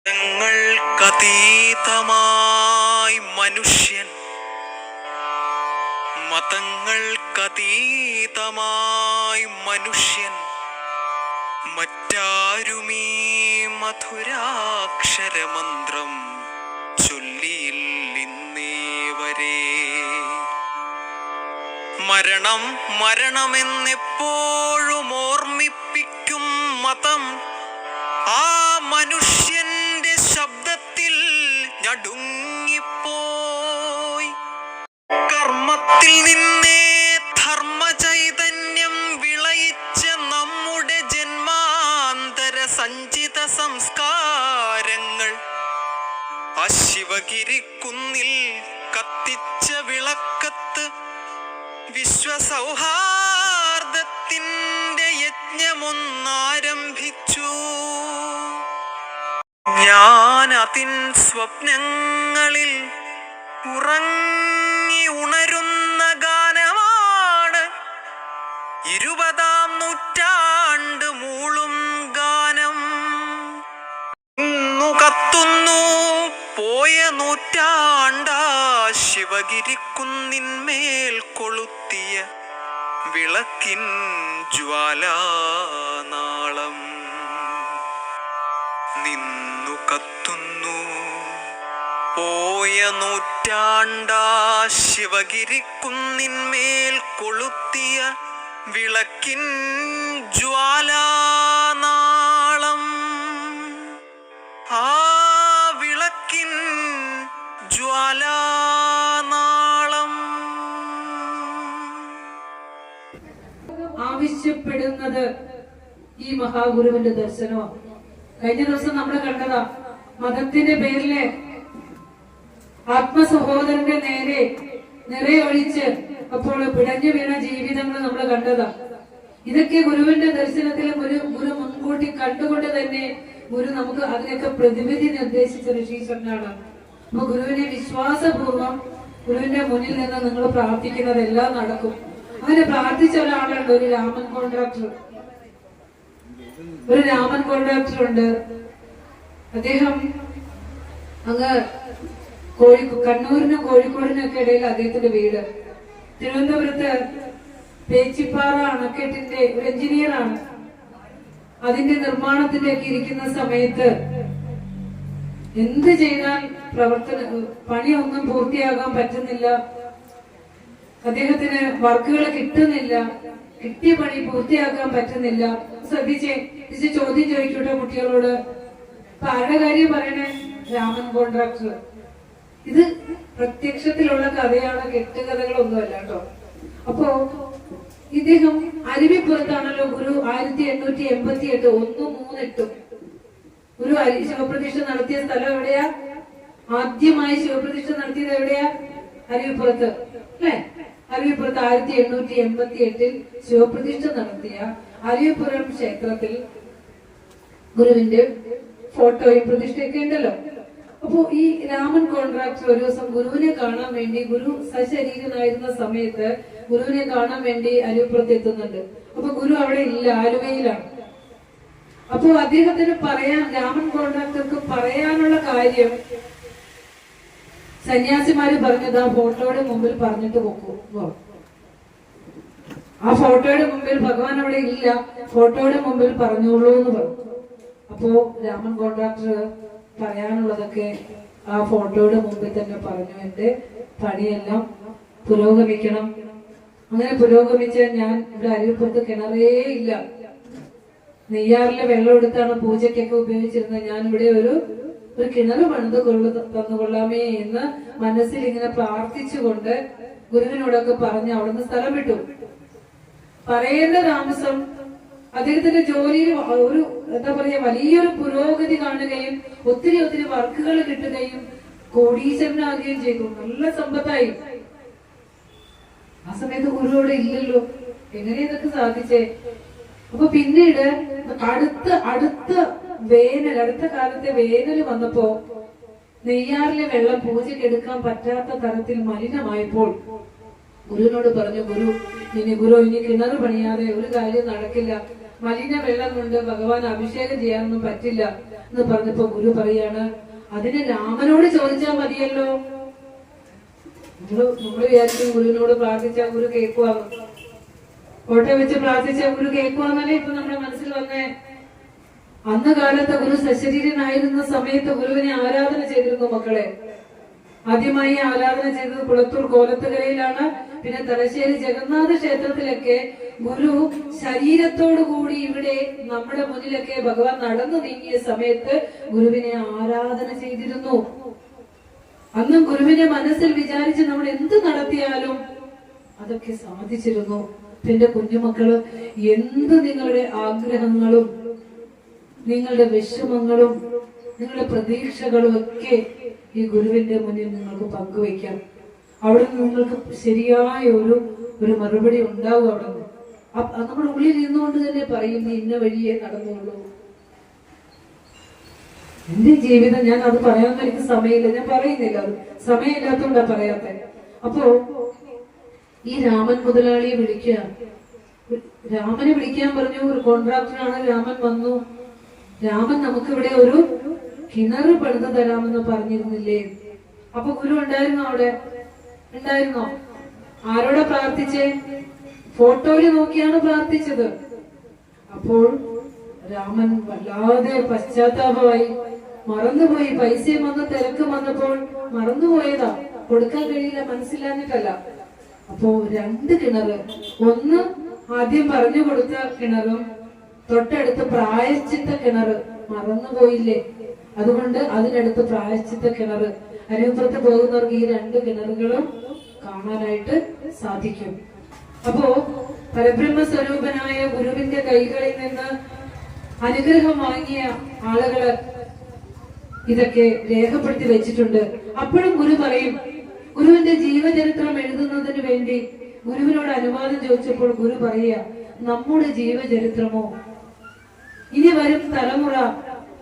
മതങ്ങൾക്കതീതമായി മനുഷ്യൻ, മതങ്ങൾക്കതീതമായി മനുഷ്യൻ, മറ്റാരുമീ മധുരാക്ഷരമന്ത്രം ചൊല്ലിയില്ലിന്നേ വരെ. മരണം മരണമെന്നെപ്പോഴും ഓർമ്മിപ്പിക്കും മതം ആ മനുഷ്യന്റെ ശബ്ദത്തിൽ ഞടുങ്ങിപ്പോയി. കർമ്മത്തിൽ നിന്നേ ധർമ്മചൈതന്യം വിളയിച്ച നമ്മുടെ ജന്മാന്തര സഞ്ചിത സംസ്കാരങ്ങൾ ആ ശിവഗിരിക്കുന്നിൽ കത്തിച്ച വിളക്കത്ത് വിശ്വസൗഹാർദ്ദത്തിന്റെ യജ്ഞമൊന്നാരംഭിച്ചു. ഞാൻ അതിൻ സ്വപ്നങ്ങളിൽ ഉറങ്ങി ഉണരുന്ന ഗാനമാണ് 20-ാം നൂറ്റാണ്ട് മൂളും ഗാനം. ഇന്നു കത്തുന്നു പോയ നൂറ്റാണ്ടാ ശിവഗിരിക്കുന്നിന്മേൽ കൊളുത്തിയ വിളക്കിൻ ജ്വാലാനാളം. നിന്നു കത്തുന്നു പോയ നൂറ്റാണ്ടാ ശിവഗിരിക്കുന്നിന്മേൽ കൊളുത്തിയ വിളക്കിൻ ജ്വാലാനാളം. ആ വിളക്കിൻ ജ്വാലാനാളം. ആവശ്യപ്പെടുന്നത് ഈ മഹാഗുരുവിന്റെ ദർശനമാണ്. കഴിഞ്ഞ ദിവസം നമ്മൾ കണ്ടതാ, മതത്തിന്റെ പേരില് ആത്മസഹോദരന്റെ നേരെ നിറയൊഴിച്ച് അപ്പോൾ പിടഞ്ഞു വീണ ജീവിതങ്ങൾ നമ്മൾ കണ്ടതാ. ഇതൊക്കെ ഗുരുവിന്റെ ദർശനത്തിലും ഗുരു മുൻകൂട്ടി കണ്ടുകൊണ്ട് തന്നെ ഗുരു നമുക്ക് അതിനൊക്കെ പ്രതിവിധി നിർദ്ദേശിച്ച ഋഷീശ്വരനാണ്. അപ്പൊ ഗുരുവിനെ വിശ്വാസപൂർവ്വം ഗുരുവിന്റെ മുന്നിൽ നിന്ന് നിങ്ങൾ പ്രാർത്ഥിക്കുന്നതെല്ലാം നടക്കും. അങ്ങനെ പ്രാർത്ഥിച്ച ഒരാളുണ്ട്, ഒരു രാമൻ കോൺട്രാക്ടർ ഉണ്ട്. അദ്ദേഹം അങ്ങ് കണ്ണൂരിനും കോഴിക്കോടിനും ഒക്കെ ഇടയിൽ അദ്ദേഹത്തിന്റെ വീട്. തിരുവനന്തപുരത്ത് പേച്ചിപ്പാറ അണക്കെട്ടിന്റെ ഒരു എഞ്ചിനീയറാണ്. അതിന്റെ നിർമ്മാണത്തിന്റെ ഒക്കെ ഇരിക്കുന്ന സമയത്ത് എന്ത് ചെയ്താൽ പണിയൊന്നും പൂർത്തിയാകാൻ പറ്റുന്നില്ല. അദ്ദേഹത്തിന് വർക്കുകൾ കിട്ടുന്നില്ല, കിട്ടിയ പണി പൂർത്തിയാക്കാൻ പറ്റുന്നില്ല. ശ്രദ്ധിച്ച് ചോദ്യം ചോദിക്കൂട്ടോ കുട്ടികളോട്. അപ്പൊ ആരുടെ കാര്യം പറയണേ? രാമൻ കോൺട്രാക്ടർ. ഇത് പ്രത്യക്ഷത്തിലുള്ള കഥയാണ്, കെട്ടുകഥകളൊന്നുമല്ല കേട്ടോ. അപ്പോ ഇദ്ദേഹം അരുവിപ്പുറത്താണല്ലോ ഗുരു 1888 1-3-8 ഗുരു ശിവപ്രതിഷ്ഠ നടത്തിയ സ്ഥലം എവിടെയാ? ആദ്യമായി ശിവപ്രതിഷ്ഠ നടത്തിയത് എവിടെയാ? അരുവിപ്പുറത്ത് അല്ലെ? അരുവിപ്പുറത്ത് 1888 ശിവപ്രതിഷ്ഠ നടത്തിയ അരുവിപ്പുറം ക്ഷേത്രത്തിൽ ഗുരുവിന്റെ ഫോട്ടോയും പ്രതിഷ്ഠയൊക്കെ ഉണ്ടല്ലോ. അപ്പോ ഈ രാമൻ കോൺട്രാക്ടർ ഒരു ദിവസം ഗുരുവിനെ കാണാൻ വേണ്ടി, ഗുരു സശരീരനായിരുന്ന സമയത്ത് ഗുരുവിനെ കാണാൻ വേണ്ടി അരുവിപ്പുറത്ത് എത്തുന്നുണ്ട്. അപ്പൊ ഗുരു അവിടെ ഇല്ല, ആലുവയിലാണ്. അപ്പോ അദ്ദേഹത്തിന് രാമൻ കോൺട്രാക്ടർക്ക് പറയാനുള്ള കാര്യം സന്യാസിമാര് പറഞ്ഞത് ആ ഫോട്ടോയുടെ മുമ്പിൽ പറഞ്ഞിട്ട് പോക്കൂ. ആ ഫോട്ടോയുടെ മുമ്പിൽ ഭഗവാൻ അവിടെ ഇല്ല, ഫോട്ടോയുടെ മുമ്പിൽ പറഞ്ഞോളൂ എന്ന് പറഞ്ഞു. അപ്പോ രാമൻ കോൺട്രാക്ടർ പറയാനുള്ളതൊക്കെ ആ ഫോട്ടോയുടെ മുമ്പിൽ തന്നെ പറഞ്ഞു. എന്റെ പണിയെല്ലാം പുരോഗമിക്കണം. അങ്ങനെ പുരോഗമിച്ച ഞാൻ ഇവിടെ അരുവിപ്പുറത്ത് കിണറേ ഇല്ല, നെയ്യാറിലെ വെള്ളം എടുത്താണ് പൂജയ്ക്കൊക്കെ ഉപയോഗിച്ചിരുന്നത്. ഞാൻ ഇവിടെ ഒരു കിണർ പണിത് തന്നുകൊള്ളാമേ എന്ന് മനസ്സിൽ ഇങ്ങനെ പ്രാർത്ഥിച്ചുകൊണ്ട് ഗുരുവിനോടൊക്കെ പറഞ്ഞ് അവിടുന്ന് സ്ഥലം വിട്ടു. പറയേണ്ട താമസം അദ്ദേഹത്തിന്റെ ജോലിയിൽ ഒരു എന്താ പറയാ വലിയൊരു പുരോഗതി കാണുകയും ഒത്തിരി വർക്കുകൾ കിട്ടുകയും കോടീശ്വരനാകുകയും ചെയ്തു. നല്ല സമ്പത്തായി. ആ സമയത്ത് ഗുരു അവിടെ ഇല്ലല്ലോ. എങ്ങനെ ഇതൊക്കെ സാധിച്ചേ? അപ്പൊ പിന്നീട് അടുത്ത കാലത്തെ വേനൽ വന്നപ്പോ നെയ്യാറിലെ വെള്ളം പൂജയ്ക്ക് എടുക്കാൻ പറ്റാത്ത തരത്തിൽ മലിനമായപ്പോൾ ഗുരുവിനോട് പറഞ്ഞു, ഗുരു ഇനി കിണർ പണിയാതെ ഒരു കാര്യം നടക്കില്ല. മലിന വെള്ളം കൊണ്ട് ഭഗവാൻ അഭിഷേകം ചെയ്യാനൊന്നും പറ്റില്ല എന്ന് പറഞ്ഞപ്പോ ഗുരു പറയാണ്, അതിന് രാമനോട് ചോദിച്ചാൽ മതിയല്ലോ. നമ്മള് വിചാരിക്കും ഗുരുവിനോട് പ്രാർത്ഥിച്ചാൽ ഗുരു കേൾക്കുവാന്ന്, കോട്ടയം വെച്ച് പ്രാർത്ഥിച്ചാൽ ഗുരു കേൾക്കുവാന്നല്ലേ ഇപ്പൊ നമ്മുടെ മനസ്സിൽ വന്നേ. അന്ന് കാലത്ത് ഗുരു സശരീരനായിരുന്ന സമയത്ത് ഗുരുവിനെ ആരാധന ചെയ്തിരുന്നു മക്കളെ. ആദ്യമായി ആരാധന ചെയ്തത് കുളത്തൂർ കോലത്തുകരയിലാണ്. പിന്നെ തലശ്ശേരി ജഗന്നാഥ ക്ഷേത്രത്തിലൊക്കെ ഗുരു ശരീരത്തോടു കൂടി ഇവിടെ നമ്മുടെ മുന്നിലൊക്കെ ഭഗവാൻ നടന്നു നീങ്ങിയ സമയത്ത് ഗുരുവിനെ ആരാധന ചെയ്തിരുന്നു. അന്നും ഗുരുവിനെ മനസ്സിൽ വിചാരിച്ച് നമ്മൾ എന്ത് നടത്തിയാലും അതൊക്കെ സാധിച്ചിരുന്നു. എന്റെ കുഞ്ഞുമക്കള്, എന്ത് നിങ്ങളുടെ ആഗ്രഹങ്ങളും നിങ്ങളുടെ വിഷമങ്ങളും നിങ്ങളുടെ പ്രതീക്ഷകളും ഒക്കെ ഈ ഗുരുവിന്റെ മുന്നിൽ നിങ്ങൾക്ക് പങ്കുവയ്ക്കാം. അവിടെ നിന്ന് നിങ്ങൾക്ക് ശരിയായ ഒരു മറുപടി ഉണ്ടാവും. അവിടെ നിന്ന് നമ്മുടെ ഉള്ളിൽ നിന്നുകൊണ്ട് തന്നെ പറയും, നീ ഇന്ന വഴിയേ നടന്നുള്ളൂ. എന്റെ ജീവിതം, ഞാൻ അത് പറയാൻ എനിക്ക് സമയമില്ല, ഞാൻ പറയുന്നില്ല, അത് സമയമില്ലാത്തതുകൊണ്ടാ പറയാത്ത. അപ്പോ ഈ രാമൻ മുതലാളിയെ വിളിക്കുക, രാമനെ വിളിക്കാൻ പറഞ്ഞു. ഒരു കോൺട്രാക്ടറാണ്. രാമൻ വന്നു. രാമൻ നമുക്കിവിടെ ഒരു കിണറ് പണിത് തരാമെന്ന് പറഞ്ഞിരുന്നില്ലേ? അപ്പൊ ഗുരു ഉണ്ടായിരുന്നോ അവിടെ? ഉണ്ടായിരുന്നോ? ആരോടെ പ്രാർത്ഥിച്ചേ? ഫോട്ടോയിൽ നോക്കിയാണ് പ്രാർത്ഥിച്ചത്. അപ്പോൾ രാമൻ വല്ലാതെ പശ്ചാത്താപമായി, മറന്നുപോയി. പൈസയും വന്ന് തിരക്ക് വന്നപ്പോൾ മറന്നുപോയതാ, കൊടുക്കാൻ കഴിയില്ല, മനസ്സിലാഞ്ഞിട്ടല്ല. അപ്പോ 2 കിണറ്, ഒന്ന് ആദ്യം പറഞ്ഞു കൊടുത്ത കിണറും തൊട്ടടുത്ത് പ്രായശ്ചിത്ത കിണറ്, മറന്നുപോയില്ലേ? അതുകൊണ്ട് അതിനടുത്ത് പ്രായശ്ചിത്ത കിണറ്. അരുവിപ്പുറത്ത് പോകുന്നവർക്ക് ഈ 2 കിണറുകളും കാണാനായിട്ട് സാധിക്കും. അപ്പോ പരബ്രഹ്മ സ്വരൂപനായ ഗുരുവിന്റെ കൈകളിൽ നിന്ന് അനുഗ്രഹം വാങ്ങിയ ആളുകള് ഇതൊക്കെ രേഖപ്പെടുത്തി വെച്ചിട്ടുണ്ട്. അപ്പോഴും ഗുരു പറയും, ഗുരുവിന്റെ ജീവചരിത്രം എഴുതുന്നതിന് വേണ്ടി ഗുരുവിനോട് അനുവാദം ചോദിച്ചപ്പോൾ ഗുരു പറയുക, നമ്മുടെ ജീവചരിത്രമോ ഇനി വരും തലമുറ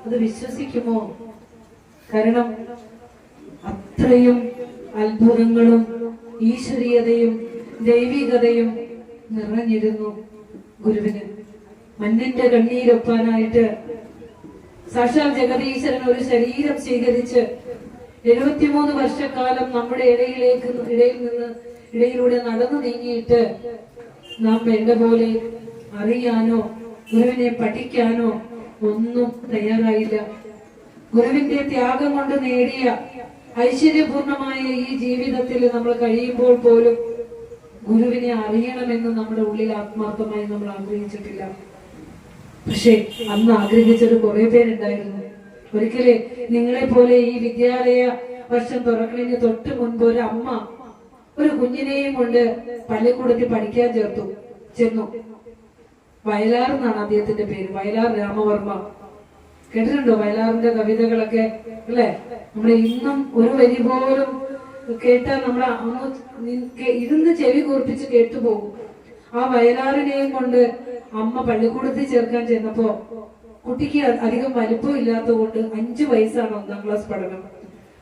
അത് വിശ്വസിക്കുമോ? കാരണം അത്രയും അത്ഭുതങ്ങളും ഈശ്വരീയതയും ദൈവികതയും നിറഞ്ഞിരുന്നു ഗുരുവിന്. മണ്ണിന്റെ കണ്ണീരൊപ്പാനായിട്ട് സാക്ഷാൽ ജഗദീശ്വരൻ ഒരു ശരീരം സ്വീകരിച്ച് 73 വർഷക്കാലം നമ്മുടെ ഇടയിലൂടെ നടന്നു നീങ്ങിയിട്ട് നാം വേണ്ട പോലെ അറിയാനോ ഗുരുവിനെ പഠിക്കാനോ ഒന്നും തയ്യാറായില്ല. ഗുരുവിന്റെ ത്യാഗം കൊണ്ട് നേടിയ ഐശ്വര്യപൂർണമായ ഈ ജീവിതത്തിൽ നമ്മൾ കഴിയുമ്പോൾ പോലും ഗുരുവിനെ അറിയണമെന്ന് നമ്മുടെ ഉള്ളിൽ ആത്മാർത്ഥമായി നമ്മൾ ആഗ്രഹിച്ചിട്ടില്ല. പക്ഷെ അന്ന് ആഗ്രഹിച്ചത് കുറെ പേരുണ്ടായിരുന്നു. ഒരിക്കലേ നിങ്ങളെ പോലെ ഈ വിദ്യാലയ വർഷം തുറക്കുന്നതിന് തൊട്ട് മുൻപ് ഒരു അമ്മ ഒരു കുഞ്ഞിനെയും കൊണ്ട് പള്ളിക്കൂടത്തിൽ പഠിക്കാൻ ചെന്നു. വയലാർ എന്നാണ് അദ്ദേഹത്തിന്റെ പേര്, വയലാർ രാമവർമ്മ. കേട്ടിട്ടുണ്ടോ വയലാറിന്റെ കവിതകളൊക്കെ? അല്ലെ? നമ്മളെ ഇന്നും ഒരു വരി പോലും കേട്ടാൽ നമ്മളെ ഇരുന്ന് ചെവി കൂർപ്പിച്ച് കേട്ടുപോകും. ആ വയലാറിനെയും കൊണ്ട് അമ്മ പള്ളിക്കൂടത്തിൽ ചേർക്കാൻ ചെന്നപ്പോ കുട്ടിക്ക് അധികം വലിപ്പം ഇല്ലാത്തതുകൊണ്ട് 5 വയസ്സാണ് 1ാം ക്ലാസ് പഠനം,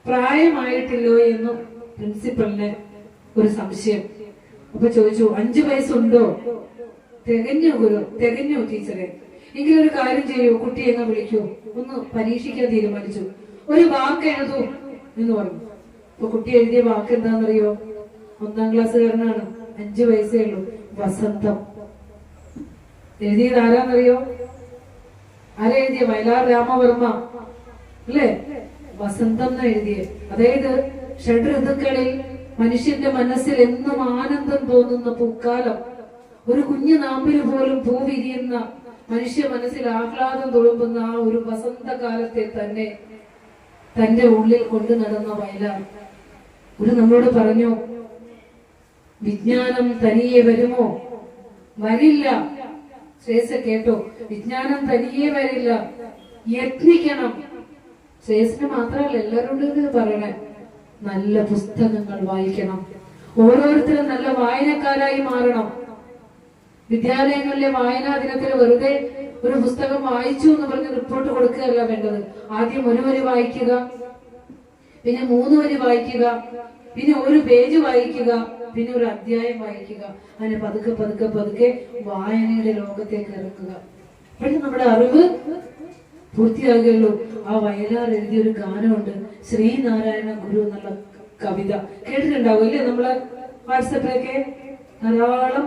പ്രായമായിട്ടില്ലോ എന്നും പ്രിൻസിപ്പലിന് ഒരു സംശയം. അപ്പൊ ചോദിച്ചു, 5 വയസ്സുണ്ടോ? തികഞ്ഞു ടീച്ചറെ. എങ്കിലൊരു കാര്യം ചെയ്യൂ, കുട്ടി എന്നെ വിളിക്കൂ, ഒന്ന് പരീക്ഷിക്കാൻ തീരുമാനിച്ചു. ഒരു വാക്ക് എഴുതൂ എന്ന് പറഞ്ഞു. അപ്പൊ കുട്ടി എഴുതിയ വാക്ക് എന്താണെന്നറിയോ? 1ാം ക്ലാസ്സുകാരനാണ്, 5 വയസ്സേ ഉള്ളൂ. വസന്തം. എഴുതിയത് ആരാന്നറിയോ? ആരാ എഴുതിയ? വയലാർ രാമവർമ്മ അല്ലേ? വസന്തം എന്ന് എഴുതിയ. അതായത് ഷഡ്ഋതുക്കളിൽ മനുഷ്യന്റെ മനസ്സിൽ എന്നും ആനന്ദം തോന്നുന്ന പൂക്കാലം, ഒരു കുഞ്ഞു നാമ്പിന് പോലും പൂ വിരിയുന്ന, മനുഷ്യ മനസ്സിൽ ആഹ്ലാദം തുളുമ്പുന്ന ആ ഒരു വസന്തകാലത്തെ തന്നെ തന്റെ ഉള്ളിൽ കൊണ്ടു നടന്ന വയലാർ. ഒരു നമ്മളോട് പറഞ്ഞു, വിജ്ഞാനം തനിയെ വരുമോ? വരില്ല. ശ്രേയസ് കേട്ടോ, വിജ്ഞാനം തനിയെ വരില്ല, യത്നിക്കണം. ശ്രേയസിന് മാത്രമല്ല, എല്ലാവരോടും പറയണേ, നല്ല പുസ്തകങ്ങൾ വായിക്കണം. ഓരോരുത്തരും നല്ല വായനക്കാരായി മാറണം. വിദ്യാലയങ്ങളിലെ വായനാ ദിനത്തിൽ വെറുതെ ഒരു പുസ്തകം വായിച്ചു എന്ന് പറഞ്ഞ് റിപ്പോർട്ട് കൊടുക്കുകയല്ല വേണ്ടത്. ആദ്യം 1 വരി വായിക്കുക, പിന്നെ 3 വരി വായിക്കുക, പിന്നെ 1 പേജ് വായിക്കുക, പിന്നെ 1 അധ്യായം വായിക്കുക. അങ്ങനെ പതുക്കെ പതുക്കെ പതുക്കെ വായനയുടെ ലോകത്തേക്ക് ഇറങ്ങുക. പക്ഷെ നമ്മുടെ അറിവ് പൂർത്തിയാകുകയുള്ളൂ. ആ വയലാർ എഴുതിയൊരു ഗാനമുണ്ട്, ശ്രീനാരായണ ഗുരു എന്നുള്ള കവിത. കേട്ടിട്ടുണ്ടാവും അല്ലേ? നമ്മള് വാട്സപ്പിലൊക്കെ ധാരാളം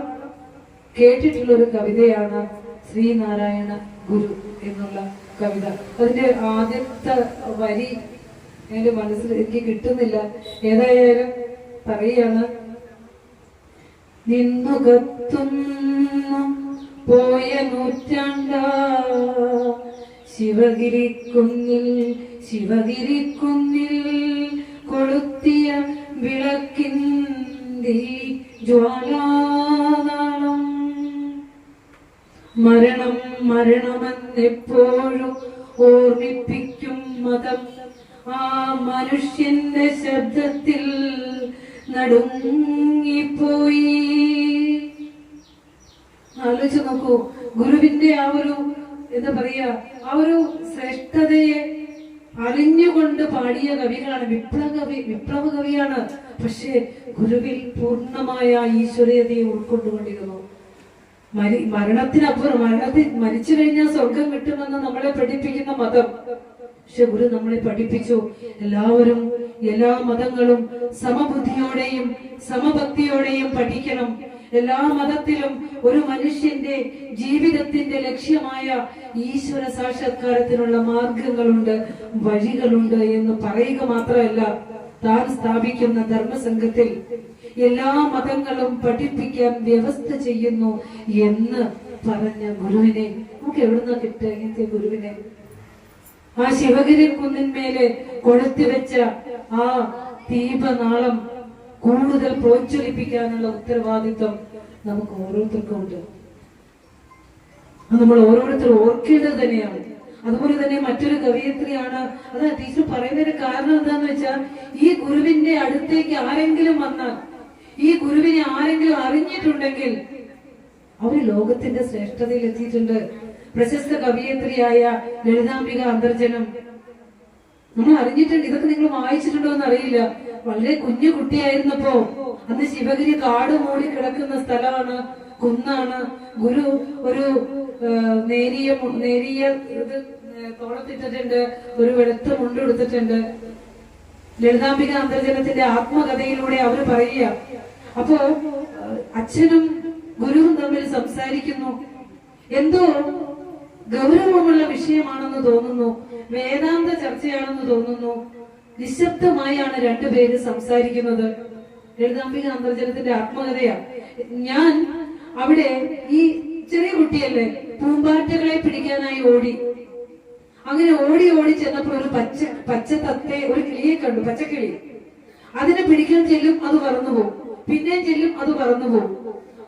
കേട്ടിട്ടുള്ള ഒരു കവിതയാണ് ശ്രീനാരായണ ഗുരു എന്നുള്ള കവിത. അതിന്റെ ആദ്യത്തെ വരി എന്റെ മനസ്സിൽ എനിക്ക് കിട്ടുന്നില്ല. ഏതായാലും പറയാണ്: നിന്നുകത്തുന്നു പോയ നൂറ്റാണ്ട ശിവഗിരിക്കുന്നിൽ ശിവഗിരിക്കുന്നിൽ കൊളുത്തിയ വിളക്കിന്റെ ജ്വാലാനാളം. മരണം മരണമെന്നെപ്പോഴും ഓർമ്മിപ്പിക്കും മതം ആ മനുഷ്യന്റെ ശബ്ദത്തിൽ നടുങ്ങിപ്പോയി. ആലോചിച്ച് നോക്കൂ, ഗുരുവിന്റെ ആ ഒരു എന്താ പറയാ, ആ ഒരു ശ്രേഷ്ഠതയെ അറിഞ്ഞുകൊണ്ട് പാടിയ കവികളാണ്. വിപ്ലവ കവിയാണ്. പക്ഷേ ഗുരുവിൽ പൂർണ്ണമായ ഈശ്വരീയതയെ ഉൾക്കൊണ്ടുകൊണ്ടിരുന്നു. മരണത്തിനപ്പുറം, മരിച്ചു കഴിഞ്ഞാൽ സ്വർഗം കിട്ടുമെന്ന് നമ്മളെ പഠിപ്പിക്കുന്ന മതം. പക്ഷെ ഗുരു നമ്മളെ പഠിപ്പിച്ചു, എല്ലാവരും എല്ലാ മതങ്ങളും സമബുദ്ധിയോടെയും സമഭക്തിയോടെയും പഠിക്കണം. എല്ലാ മതത്തിലും ഒരു മനുഷ്യന്റെ ജീവിതത്തിന്റെ ലക്ഷ്യമായ ഈശ്വര സാക്ഷാത്കാരത്തിനുള്ള മാർഗങ്ങളുണ്ട്, വഴികളുണ്ട് എന്ന് പറയുക മാത്രമല്ല, താൻ സ്ഥാപിക്കുന്ന ധർമ്മസംഘത്തിൽ എല്ലാ മതങ്ങളും പഠിപ്പിക്കാൻ വ്യവസ്ഥ ചെയ്യുന്നു എന്ന് പറഞ്ഞ ഗുരുവിനെ നമുക്ക് എവിടുന്ന കിട്ടുക? ഇങ്ങനത്തെ ഗുരുവിനെ ആ ശിവഗിരി കുന്നിന്മേലെ കൊളുത്തിവെച്ച ആ ദീപനാളം കൂടുതൽ പ്രോജ്വലിപ്പിക്കാനുള്ള ഉത്തരവാദിത്വം നമുക്ക് ഓരോരുത്തർക്കും ഉണ്ട്. നമ്മൾ ഓരോരുത്തരും ഓർക്കേണ്ടത് തന്നെയാണ്. അതുപോലെ തന്നെ മറ്റൊരു കവയിത്രിയാണ്. അത് ടീച്ചർ പറയുന്നതിന് കാരണം എന്താന്ന് വെച്ചാൽ, ഈ ഗുരുവിന്റെ അടുത്തേക്ക് ആരെങ്കിലും വന്നാൽ, ഈ ഗുരുവിനെ ആരെങ്കിലും അറിഞ്ഞിട്ടുണ്ടെങ്കിൽ അവർ ലോകത്തിന്റെ ശ്രേഷ്ഠതയിൽ എത്തിയിട്ടുണ്ട്. പ്രശസ്ത കവയിത്രിയായ ലളിതാംബിക അന്തർജനം നമ്മൾ അറിഞ്ഞിട്ടുണ്ട്. ഇതൊക്കെ നിങ്ങൾ വായിച്ചിട്ടുണ്ടോ എന്ന് അറിയില്ല. വളരെ കുഞ്ഞു കുട്ടിയായിരുന്നപ്പോ അന്ന് ശിവഗിരി കാട് മൂടി കിടക്കുന്ന സ്ഥലമാണ്, കുന്നാണ്. ഗുരു ഒരു നേരിയ ഇത് തോളത്തിട്ടിട്ടുണ്ട്, ഒരു വെളുത്ത മുണ്ടെടുത്തിട്ടുണ്ട്. ലളിതാംബിക അന്തർജനത്തിന്റെ ആത്മകഥയിലൂടെ അവർ പറയുക. അപ്പോ അച്ഛനും ഗുരുവും തമ്മിൽ സംസാരിക്കുന്നു. എന്തോ ഗൗരവമുള്ള വിഷയമാണെന്ന് തോന്നുന്നു, വേദാന്ത ചർച്ചയാണെന്ന് തോന്നുന്നു. നിശബ്ദമായാണ് രണ്ടുപേര് സംസാരിക്കുന്നത്. ലളിതാംബിക അന്തർജനത്തിന്റെ ആത്മകഥയാ. ഞാൻ അവിടെ ഈ ചെറിയ കുട്ടിയല്ലേ, പൂമ്പാറ്റകളെ പിടിക്കാനായി ഓടി. അങ്ങനെ ഓടി ചെന്നപ്പോൾ ഒരു പച്ച തത്തയെ, ഒരു കിളിയെ കണ്ടു, പച്ചക്കിളി. അതിനെ പിടിക്കാൻ ചെല്ലും, അത് പറന്നുപോകും. പിന്നെയും ചെല്ലും, അത് പറന്നുപോകും.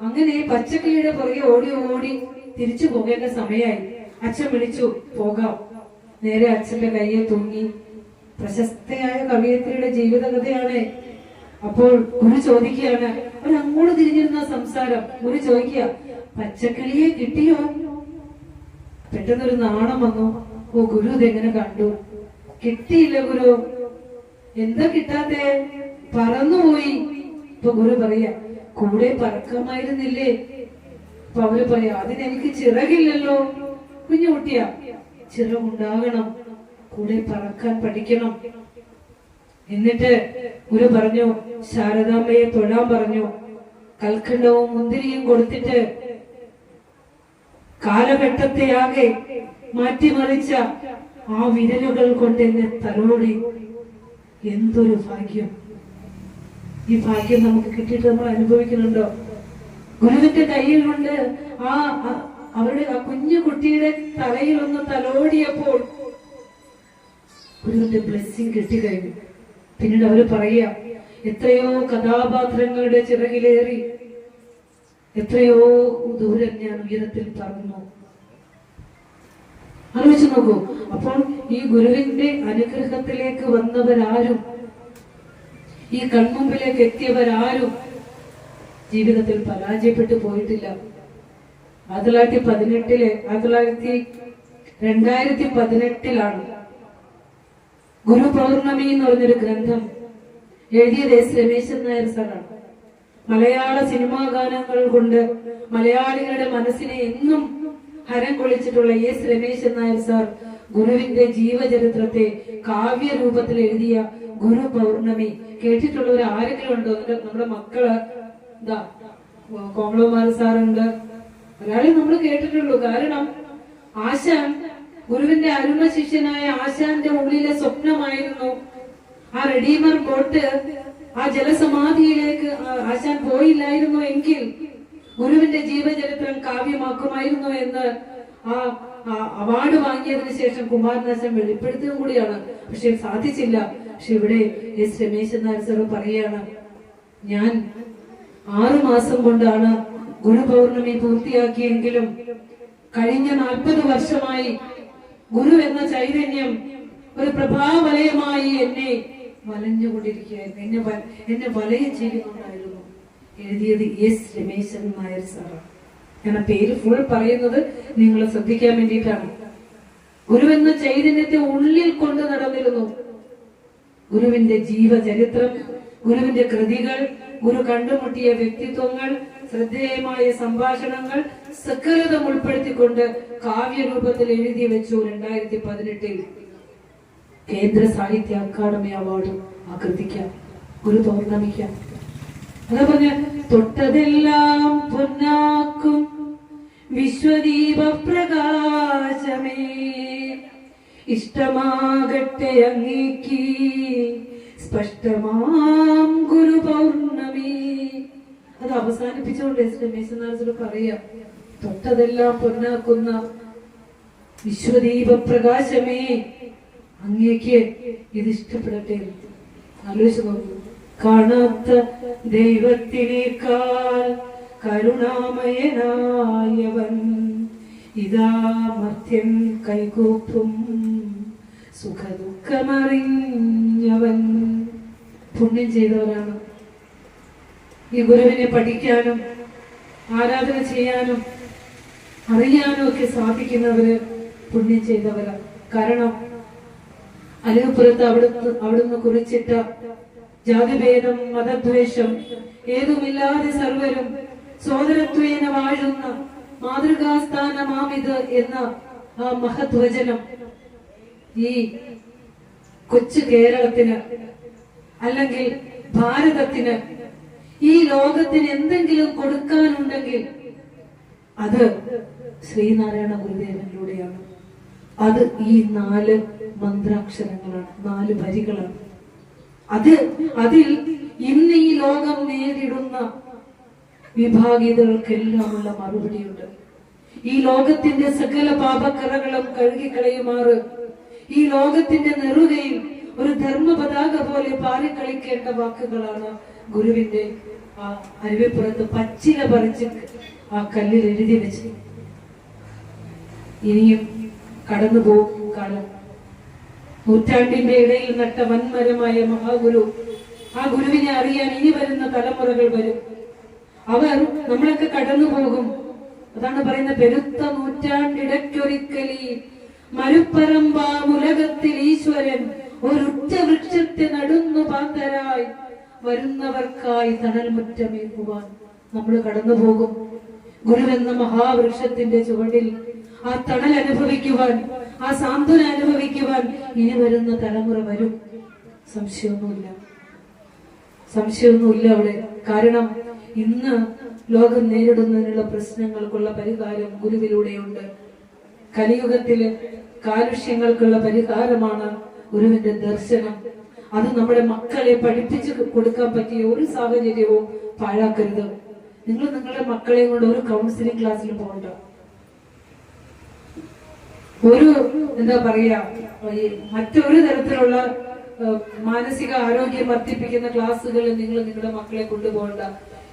അങ്ങനെ പച്ചക്കിളിയുടെ പുറകെ ഓടി തിരിച്ചു പോകേണ്ട സമയമായി. അച്ഛൻ വിളിച്ചു, പോകാം. നേരെ അച്ഛന്റെ കയ്യെ തൂങ്ങി. പ്രശസ്തയായ കവയിത്രിയുടെ ജീവിതകഥയാണ്. അപ്പോൾ ഗുരു ചോദിക്കുകയാണ്, അവരങ്ങോട്ട് തിരിഞ്ഞിരുന്ന സംസാരം. ഗുരു ചോദിക്കുക, പച്ചക്കിളിയെ കിട്ടിയോ? പെട്ടെന്നൊരു നാണം വന്നു. ഓ, ഗുരു ഇതെങ്ങനെ കണ്ടു? കിട്ടിയില്ല ഗുരു. എന്താ കിട്ടാത്തെ? പറന്നുപോയി. ഇപ്പൊ ഗുരു പറയാ, കൂടെ പറക്കാമായിരുന്നില്ലേ? അപ്പൊ അവര് പറയാ, അതിനെനിക്ക് ചിറകില്ലല്ലോ. കുഞ്ഞു കുട്ടിയാ, ചിറകുണ്ടാകണം, കൂടെ പറക്കാൻ പഠിക്കണം. എന്നിട്ട് ഗുരു പറഞ്ഞു, ശാരദാമ്മയെ തൊഴാൻ പറഞ്ഞു. കൽക്കണ്ടവും മുന്തിരിയും കൊടുത്തിട്ട് കാലഘട്ടത്തെയാകെ മാറ്റിമറിച്ച ആ വിരലുകൾ കൊണ്ട് എന്നെ തലോടി. എന്തൊരു ഭാഗ്യം! ഈ ഭാഗ്യം നമുക്ക് കിട്ടിയിട്ട് നമ്മൾ അനുഭവിക്കുന്നുണ്ടോ? ഗുരുവിന്റെ കയ്യിൽ കൊണ്ട് അവരുടെ ആ കുഞ്ഞു കുട്ടിയുടെ തലയിൽ ഒന്ന് തലോടിയപ്പോൾ ഗുരുവിന്റെ ബ്ലെസ്സിങ് കിട്ടിക്കഴിഞ്ഞു. പിന്നീട് അവര് പറയുക, എത്രയോ കഥാപാത്രങ്ങളുടെ ചിറകിലേറി എത്രയോ ദൂരം ഞാൻ ഉയരത്തിൽ പറന്നു. ആലോചിച്ച് നോക്കൂ. അപ്പോൾ ഈ ഗുരുവിന്റെ അനുഗ്രഹത്തിലേക്ക് വന്നവരാരും, ഈ കൺമുമ്പിലേക്ക് എത്തിയവരാരും ജീവിതത്തിൽ പരാജയപ്പെട്ടു പോയിട്ടില്ല. 2018 ഗുരു പൗർണമി എന്ന് പറഞ്ഞൊരു ഗ്രന്ഥം എഴുതിയത് എസ് രമേശൻ നായർ സാറാണ്. മലയാള സിനിമാ ഗാനങ്ങൾ കൊണ്ട് മലയാളികളുടെ മനസ്സിനെ എന്നും ഹരം കൊള്ളിച്ചിട്ടുള്ള എസ് രമേശൻ നായർ സാർ ഗുരുവിന്റെ ജീവചരിത്രത്തെ കാവ്യ രൂപത്തിൽ എഴുതിയ ഗുരു പൗർണമി കേട്ടിട്ടുള്ളവർ ആരെങ്കിലും ഉണ്ടോ? നമ്മുടെ മക്കള് ഇതാ കോമളകുമാർ സാറുണ്ട്, ഒരാളെ നമ്മൾ കേട്ടിട്ടുള്ളൂ. കാരണം ആശാൻ ഗുരുവിന്റെ അരുമ ശിഷ്യനായ ആശാന്റെ ഉള്ളിലെ സ്വപ്നമായിരുന്നു ആ റെഡീമർ ബോട്ട് ആ ജലസമാധിയിലേക്ക് ആശാൻ പോയില്ലായിരുന്നു എങ്കിൽ ഗുരുവിന്റെ ജീവചരിത്രം കാവ്യമാക്കുമായിരുന്നു എന്ന് ആ അവാർഡ് വാങ്ങിയതിനു ശേഷം കുമാരനാശൻ വെളിപ്പെടുത്തുകയും കൂടിയാണ്. പക്ഷെ സാധിച്ചില്ല. പക്ഷെ ഇവിടെ എസ് രമേശൻ നായർ സാർ പറയാണ്, ഞാൻ 6 മാസം കൊണ്ടാണ് ഗുരു പൗർണമി പൂർത്തിയാക്കിയെങ്കിലും കഴിഞ്ഞ 40 വർഷമായി ഗുരു എന്ന ചൈതന്യം ഒരു പ്രഭാവലയമായി എന്നെ വലഞ്ഞുകൊണ്ടിരിക്കുകയായിരുന്നു, എന്നെ വലയം ചെയ്യുന്നുണ്ടായിരുന്നു. എഴുതിയത് എസ് രമേശൻ നായർ സാറാണ്. ഞാൻ പേര് ഫുൾ പറയുന്നത് നിങ്ങൾ ശ്രദ്ധിക്കാൻ വേണ്ടിയിട്ടാണ്. ഗുരു എന്ന ചൈതന്യത്തെ ഉള്ളിൽ കൊണ്ട് നടന്നിരുന്നു. ഗുരുവിന്റെ ജീവചരിത്രം, ഗുരുവിന്റെ കൃതികൾ, ഗുരു കണ്ടുമുട്ടിയ വ്യക്തിത്വങ്ങൾ, ശ്രദ്ധേയമായ സംഭാഷണങ്ങൾ സകലതും ഉൾപ്പെടുത്തിക്കൊണ്ട് കാവ്യരൂപത്തിൽ എഴുതി വെച്ചു. 2018 കേന്ദ്ര സാഹിത്യ അക്കാദമി അവാർഡ് ആ കൃതിക്കാം, ഗുരു പൗർണമിക്കാം. അതാ പറഞ്ഞ തൊട്ടതെല്ലാം പൊന്നാക്കും വിശ്വദീപ പ്രകാശമേ, ഇഷ്ടമാകട്ടെ അങ്ങേക്ക് സ്പഷ്ടമാം ഗുരു പൗർണമി. അത് അവസാനിപ്പിച്ചുകൊണ്ട് എസ് രമേശൻ നായർ പറയാ, തൊട്ടതെല്ലാം പൊന്നാക്കുന്ന വിശ്വദീപ പ്രകാശമേ, അങ്ങേക്ക് ഇത് ഇഷ്ടപ്പെടട്ടെ. ആലോചിച്ച് നോക്കൂ, കാണാത്ത ദൈവത്തിനേക്കാൾ കരുണാമയനായവൻ ഇതാ മർത്യൻ കൈകൂപ്പും സുഖദുഃഖമറിഞ്ഞവൻ. പുണ്യം ചെയ്തവരാണ്. ഈ ഗുരുവിനെ പഠിക്കാനും ആരാധന ചെയ്യാനും അറിയാനും ഒക്കെ സാധിക്കുന്നവര് പുണ്യം ചെയ്തവരാണ്. കാരണം അലിപുരത്ത് അവിടുന്ന് കുറിച്ചിട്ട ജാതിഭേദം മതദ്വേഷം ഏതുമില്ലാതെ സർവരും സോദരത്വേന വാഴുന്ന മാതൃകാസ്ഥാനമാമിത് എന്ന ആ മഹത്വചനം ഈ കൊച്ചു കേരളത്തിന് അല്ലെങ്കിൽ ഭാരതത്തിന് ഈ ലോകത്തിന് എന്തെങ്കിലും കൊടുക്കാനുണ്ടെങ്കിൽ അത് ശ്രീനാരായണ ഗുരുദേവനിലൂടെയാണ്. അത് ഈ 4 മന്ത്രാക്ഷരങ്ങളാണ്, 4 വരികളാണ്. അതിൽ ഇന്ന് ഈ ലോകം നേരിടുന്ന വിഭാഗീയതകൾക്കെല്ലാമുള്ള മറുപടിയുണ്ട്. ഈ ലോകത്തിന്റെ സകല പാപക്കറകളും കഴുകിക്കളയുമാറ് ഈ ലോകത്തിന്റെ നെറുകയിൽ ഒരു ധർമ്മ പതാക പോലെ പാറിക്കളിക്കേണ്ട വാക്കുകളാണ് ഗുരുവിന്റെ ആ അരുവിപ്പുറത്ത് പച്ചില പറിച്ച് ആ കല്ലിൽ എഴുതി വെച്ച്. ഇനിയും കടന്നു പോകും കാലം. നൂറ്റാണ്ടിന്റെ ഇടയിൽ നട്ട വൻമരമായ മഹാഗുരു, ആ ഗുരുവിനെ അറിയാൻ ഇനി വരുന്ന തലമുറകൾ വരും. അവർ നമ്മളൊക്കെ കടന്നു പോകും. അതാണ് പറയുന്ന പെരുത്ത നൂറ്റാണ്ടിടയ്ക്കൊരിക്കലി മരുപ്പറമ്പാമുലകത്തിൽ ഈശ്വരൻ ഒരുറ്റ വൃക്ഷത്തെ നടുന്നു പാന്തരായി വരുന്നവർക്കായി തണൽ മുറ്റമേക്കുവാൻ നമ്മൾ കടന്നു പോകും. ഗുരുവെന്ന മഹാവൃക്ഷത്തിന്റെ ചുവടിൽ ആ തണൽ അനുഭവിക്കുവാൻ, ആ സാന്ത്വന അനുഭവിക്കുവാൻ ഇനി വരുന്ന തലമുറ വരും. സംശയമൊന്നുമില്ല അവിടെ. കാരണം ഇന്ന് ലോകം നേരിടുന്നതിനുള്ള പ്രശ്നങ്ങൾക്കുള്ള പരിഹാരം ഗുരുവിലൂടെയുണ്ട്. കലിയുഗത്തില് കാലുഷ്യങ്ങൾക്കുള്ള പരിഹാരമാണ് ഗുരുവിന്റെ ദർശനം. അത് നമ്മുടെ മക്കളെ പഠിപ്പിച്ചു കൊടുക്കാൻ പറ്റിയ ഒരു സാഹചര്യവും പാഴാക്കരുത്. നിങ്ങൾ നിങ്ങളുടെ മക്കളെയും കൊണ്ട് ഒരു കൗൺസിലിംഗ് ക്ലാസ്സിൽ പോകണ്ട. ഒരു എന്താ പറയാ, മറ്റൊരു തരത്തിലുള്ള മാനസിക ആരോഗ്യം വർദ്ധിപ്പിക്കുന്ന ക്ലാസ്സുകളിൽ നിങ്ങൾ നിങ്ങളുടെ മക്കളെ കൊണ്ടുപോകണ്ട.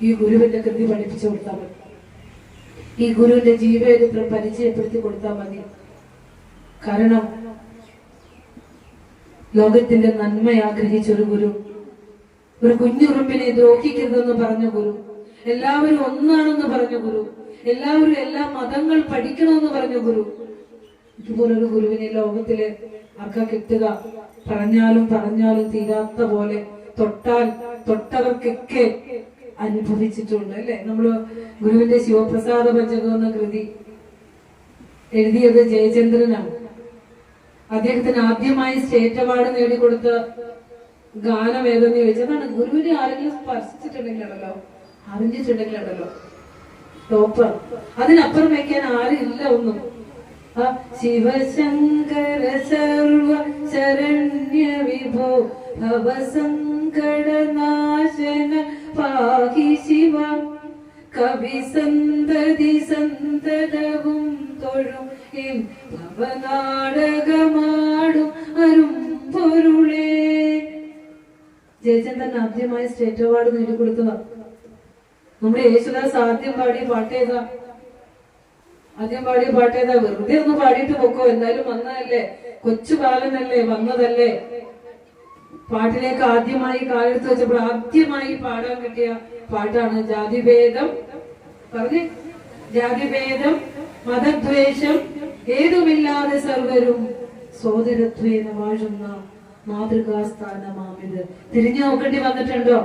ഈ ഗുരുവിന്റെ കൃതി പഠിപ്പിച്ചു കൊടുത്താൽ മതി. ഈ ഗുരുവിന്റെ ജീവചരിത്രം പരിചയപ്പെടുത്തി കൊടുത്താൽ മതി. കാരണം ലോകത്തിന്റെ നന്മ ആഗ്രഹിച്ച ഒരു ഗുരു, ഒരു കുഞ്ഞുറുമ്പിനെ ദ്രോഹിക്കരുതെന്ന് പറഞ്ഞ ഗുരു, എല്ലാവരും ഒന്നാണെന്ന് പറഞ്ഞ ഗുരു, എല്ലാവരും എല്ലാ മതങ്ങൾ പഠിക്കണമെന്ന് പറഞ്ഞ ഗുരു. ഇതുപോലൊരു ഗുരുവിനെ ലോകത്തില് ആർക്കാ കിട്ടുക? പറഞ്ഞാലും തീരാത്ത പോലെ തൊട്ടവർക്കൊക്കെ അനുഭവിച്ചിട്ടുണ്ട് അല്ലെ. നമ്മള് ഗുരുവിന്റെ ശിവപ്രസാദ പഞ്ചകം എന്ന കൃതി എഴുതിയത് ജയചന്ദ്രനാണ്. അദ്ദേഹത്തിന് ആദ്യമായി സ്റ്റേറ്റ് അവാർഡ് നേടിക്കൊടുത്ത ഗാനം ഏതെന്ന് ചോദിച്ചതാണ്. ഗുരുവിനെ ആരെങ്കിലും സ്പർശിച്ചിട്ടുണ്ടെങ്കിലാണല്ലോ, അറിഞ്ഞിട്ടുണ്ടെങ്കിലാണല്ലോ ടോപ്പ്. അതിനപ്പുറം വയ്ക്കാൻ ആരില്ല ഒന്നും. ശിവശങ്കര സർവ ശരണ്യ വിഭോ ഭവസങ്കടനാശന പാഹി ശിവ കവി സന്തതി സന്തതവും തൊഴും ഭവനാടകമാടും അരും പൊരുളേ. ജയചന്ദ്രൻ ആദ്യമായി സ്റ്റേറ്റ് അവാർഡ് നേടിക്കൊടുത്തതാ. നമ്മുടെ യേശുദാസ് ആദ്യം പാടിയ പാട്ടേതാ? വെറുതെ ഒന്ന് പാടിയിട്ട് പൊക്കോ, എന്തായാലും വന്നതല്ലേ, കൊച്ചു ബാലനല്ലേ, വന്നതല്ലേ. പാട്ടിലേക്ക് ആദ്യമായി കാലെടുത്ത് വെച്ചപ്പോൾ ആദ്യമായി പാടാൻ കിട്ടിയ പാട്ടാണ് ജാതിഭേദം. പറഞ്ഞേ, ജാതിഭേദം മതദ്വേഷം ഏതുമില്ലാതെ സർവരും സോദരത്വേന വാഴുന്ന മാതൃകാസ്ഥാനമാമിത്. തിരിഞ്ഞു നോക്കേണ്ടി വന്നിട്ടുണ്ടോ?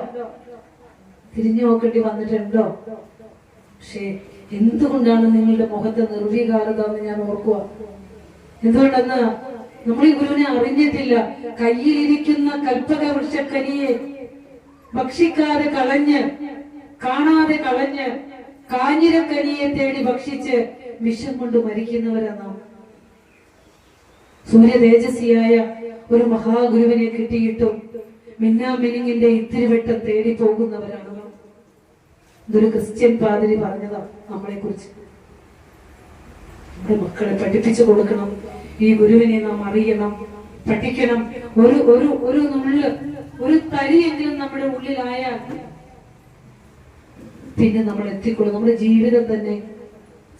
പക്ഷേ എന്തുകൊണ്ടാണ് നിങ്ങളുടെ മുഖത്തെ നിർവികാരത എന്ന് ഞാൻ ഓർക്കുക. എന്തുകൊണ്ടെന്ന് നമ്മൾ ഈ ഗുരുവിനെ അറിഞ്ഞിട്ടില്ല. കയ്യിലിരിക്കുന്ന കൽപ്പക വൃക്ഷക്കനിയെ ഭക്ഷിക്കാതെ കളഞ്ഞ്, കാണാതെ കളഞ്ഞ്, കാഞ്ഞിരക്കനിയെ തേടി ഭക്ഷിച്ച് വിഷം കൊണ്ട് മരിക്കുന്നവരാണ് നാം. സൂര്യ തേജസ്വിയായ ഒരു മഹാഗുരുവിനെ കിട്ടിയിട്ടും മിന്നാമിനിങ്ങിന്റെ ഇത്തിരിവെട്ടം തേടി പോകുന്നവരാണ് നാം. ഇതൊരു ക്രിസ്ത്യൻ പാതിരി പറഞ്ഞതാ നമ്മളെ കുറിച്ച്. നമ്മുടെ മക്കളെ പഠിപ്പിച്ചു കൊടുക്കണം. ഈ ഗുരുവിനെ നാം അറിയണം, പഠിക്കണം. ഒരു തരിയെങ്കിലും നമ്മുടെ ഉള്ളിലായാൽ പിന്നെ നമ്മൾ എത്തിക്കൊള്ളും. നമ്മുടെ ജീവിതം തന്നെ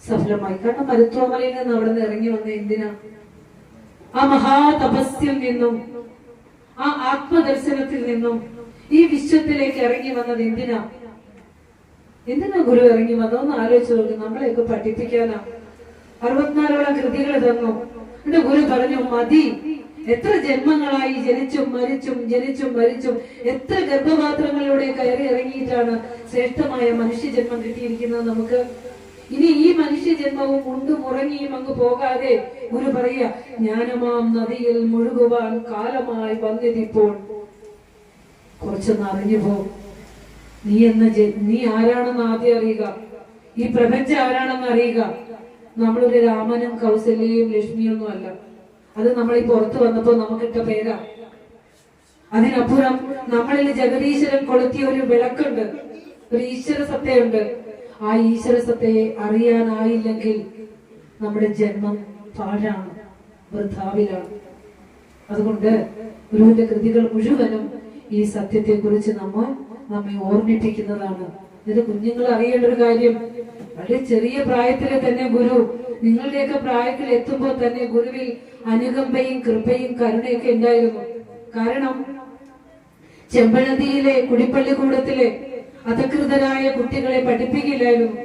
സഫലമായി. കാരണം മരുത്വമലയിൽ നിന്ന് അവിടെ നിന്ന് ഇറങ്ങി വന്ന എന്തിനാ? ആ മഹാതപസ്യൽ നിന്നും, ആ ആത്മദർശനത്തിൽ നിന്നും ഈ വിശ്വത്തിലേക്ക് ഇറങ്ങി വന്നത് എന്തിനാ ഗുരു ഇറങ്ങി വന്നതെന്ന് ആലോചിച്ച് നോക്കി. നമ്മളെയൊക്കെ പഠിപ്പിക്കാനാ. 64ഓളം കൃതികൾ തന്നു. എന്നിട്ട് ഗുരു പറഞ്ഞു, മതി. എത്ര ജന്മങ്ങളായി ജനിച്ചും മരിച്ചും എത്ര ഗർഭപാത്രങ്ങളിലൂടെ കയറി ഇറങ്ങിയിട്ടാണ് ശ്രേഷ്ഠമായ മനുഷ്യജന്മം കിട്ടിയിരിക്കുന്നത് നമുക്ക്. ഇനി ഈ മനുഷ്യജന്മവും ഉണ്ടും ഉറങ്ങിയും അങ്ങ് പോകാതെ ഗുരു പറയുക, ജ്ഞാനമാം നദിയിൽ മുഴുകുവാൻ കാലമായി വന്നിതിപ്പോൾ. കുറച്ചൊന്ന് അറിഞ്ഞു പോ. നീ ആരാണെന്ന് ആദ്യം അറിയുക. ഈ പ്രപഞ്ചം ആരാണെന്ന് അറിയുക. നമ്മളൊരു രാമനും കൗസല്യയും ലക്ഷ്മിയൊന്നും അല്ല. അത് നമ്മൾ ഈ പുറത്തു വന്നപ്പോ നമുക്കിട്ട പേരാ. അതിനപ്പുറം നമ്മളിൽ ജഗദീശ്വരൻ കൊളുത്തിയ ഒരു വിളക്കുണ്ട്, ഒരു ഈശ്വര സത്തയുണ്ട്. ആ ഈശ്വര സത്തയെ അറിയാനായില്ലെങ്കിൽ നമ്മുടെ ജന്മം പാഴാണ്, വൃഥാവിലാണ്. അതുകൊണ്ട് ഗുരുവിന്റെ കൃതികൾ മുഴുവനും ഈ സത്യത്തെ കുറിച്ച് നമ്മെ ഓർമ്മിപ്പിക്കുന്നതാണ്. ഇത് കുഞ്ഞുങ്ങൾ അറിയേണ്ട ഒരു കാര്യം. വളരെ ചെറിയ പ്രായത്തിലെ തന്നെ ഗുരു, നിങ്ങളുടെയൊക്കെ പ്രായത്തിൽ എത്തുമ്പോൾ തന്നെ ഗുരുവിൽ അനുകമ്പയും കൃപയും കരുണയൊക്കെ ഉണ്ടായിരുന്നു. കാരണം ചെമ്പഴന്തിയിലെ കുടിപ്പള്ളിക്കൂടത്തിലെ അധകൃതരായ കുട്ടികളെ പഠിപ്പിക്കില്ലായിരുന്നു.